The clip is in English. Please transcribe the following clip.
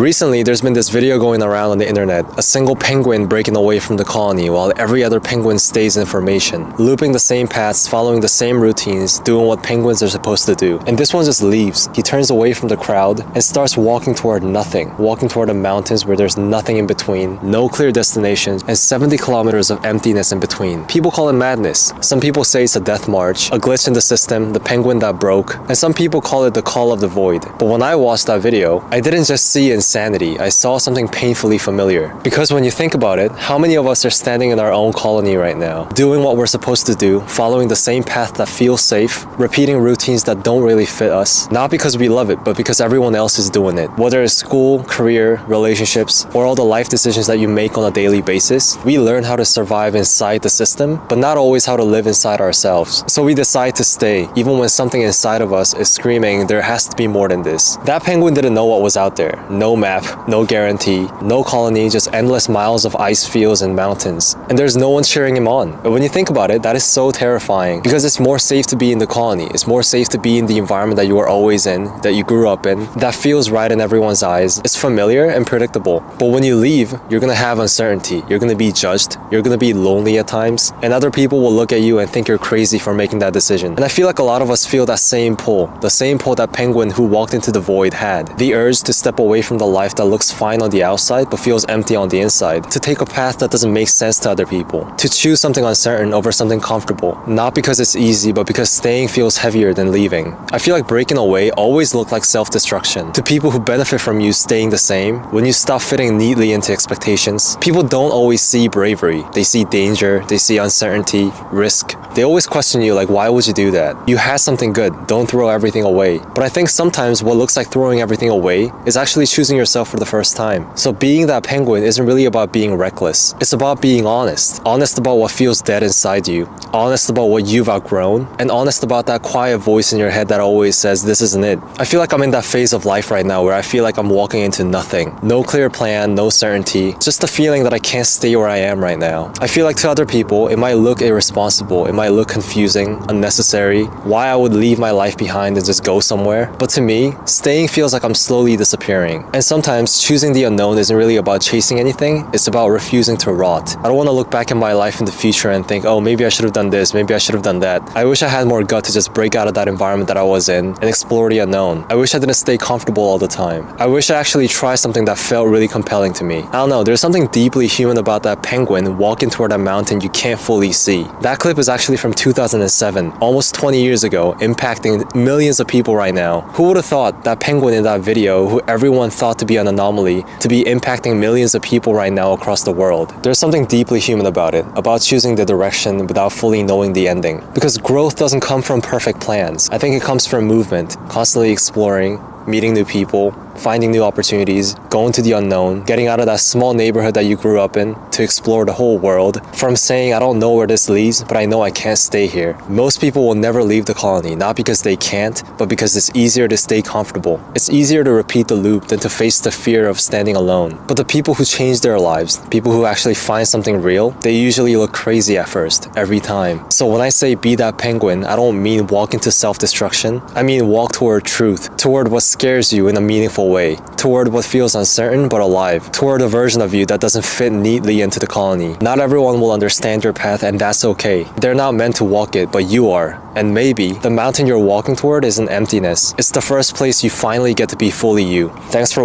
Recently, there's been this video going around on the internet, a single penguin breaking away from the colony while every other penguin stays in formation, looping the same paths, following the same routines, doing what penguins are supposed to do. And this one just leaves. He turns away from the crowd and starts walking toward nothing, walking toward the mountains where there's nothing in between, no clear destinations, and 70 kilometers of emptiness in between. People call it madness. Some people say it's a death march, a glitch in the system, the penguin that broke, and some people call it the call of the void. But when I watched that video, I didn't just see insanity, I saw something painfully familiar. Because when you think about it, how many of us are standing in our own colony right now, doing what we're supposed to do, following the same path that feels safe, repeating routines that don't really fit us, not because we love it, but because everyone else is doing it. Whether it's school, career, relationships, or all the life decisions that you make on a daily basis, we learn how to survive inside the system, but not always how to live inside ourselves. So we decide to stay, even when something inside of us is screaming, there has to be more than this. That penguin didn't know what was out there. No map, no guarantee, no colony, just endless miles of ice fields and mountains. And there's no one cheering him on. But when you think about it, that is so terrifying because it's more safe to be in the colony. It's more safe to be in the environment that you are always in, that you grew up in, that feels right in everyone's eyes. It's familiar and predictable. But when you leave, you're gonna have uncertainty. You're gonna be judged. You're gonna be lonely at times. And other people will look at you and think you're crazy for making that decision. And I feel like a lot of us feel that same pull. The same pull that penguin who walked into the void had. The urge to step away from the life that looks fine on the outside but feels empty on the inside. To take a path that doesn't make sense to other people. To choose something uncertain over something comfortable. Not because it's easy, but because staying feels heavier than leaving. I feel like breaking away always looked like self-destruction. To people who benefit from you staying the same, when you stop fitting neatly into expectations, people don't always see bravery. They see danger, they see uncertainty, risk. They always question you like, why would you do that? You had something good, don't throw everything away. But I think sometimes what looks like throwing everything away is actually choosing yourself for the first time. So being that penguin isn't really about being reckless. It's about being honest. Honest about what feels dead inside you. Honest about what you've outgrown. And honest about that quiet voice in your head that always says, this isn't it. I feel like I'm in that phase of life right now where I feel like I'm walking into nothing. No clear plan, no certainty. Just the feeling that I can't stay where I am right now. I feel like to other people, it might look irresponsible. It might look confusing, unnecessary. Why I would leave my life behind and just go somewhere. But to me, staying feels like I'm slowly disappearing. And sometimes choosing the unknown isn't really about chasing anything. It's about refusing to rot. I don't want to look back in my life in the future and think, oh, maybe I should have done this. Maybe I should have done that. I wish I had more gut to just break out of that environment that I was in and explore the unknown. I wish I didn't stay comfortable all the time. I wish I actually tried something that felt really compelling to me. I don't know, there's something deeply human about that penguin walking toward a mountain you can't fully see. That clip is actually from 2007, almost 20 years ago, impacting millions of people right now. Who would have thought that penguin in that video, who everyone thought to be an anomaly, to be impacting millions of people right now across the world? There's something deeply human about it, about choosing the direction without fully knowing the ending. Because growth doesn't come from perfect plans. I think it comes from movement, constantly exploring, meeting new people, finding new opportunities, going to the unknown, getting out of that small neighborhood that you grew up in to explore the whole world. From saying, I don't know where this leads, but I know I can't stay here. Most people will never leave the colony, not because they can't, but because it's easier to stay comfortable. It's easier to repeat the loop than to face the fear of standing alone. But the people who change their lives, people who actually find something real, they usually look crazy at first, every time. So when I say be that penguin, I don't mean walk into self-destruction. I mean walk toward truth, toward what scares you in a meaningful way, toward what feels uncertain but alive, toward a version of you that doesn't fit neatly into the colony. Not everyone will understand your path, and that's okay. They're not meant to walk it, but you are. And maybe the mountain you're walking toward isn't emptiness. It's the first place you finally get to be fully you. Thanks for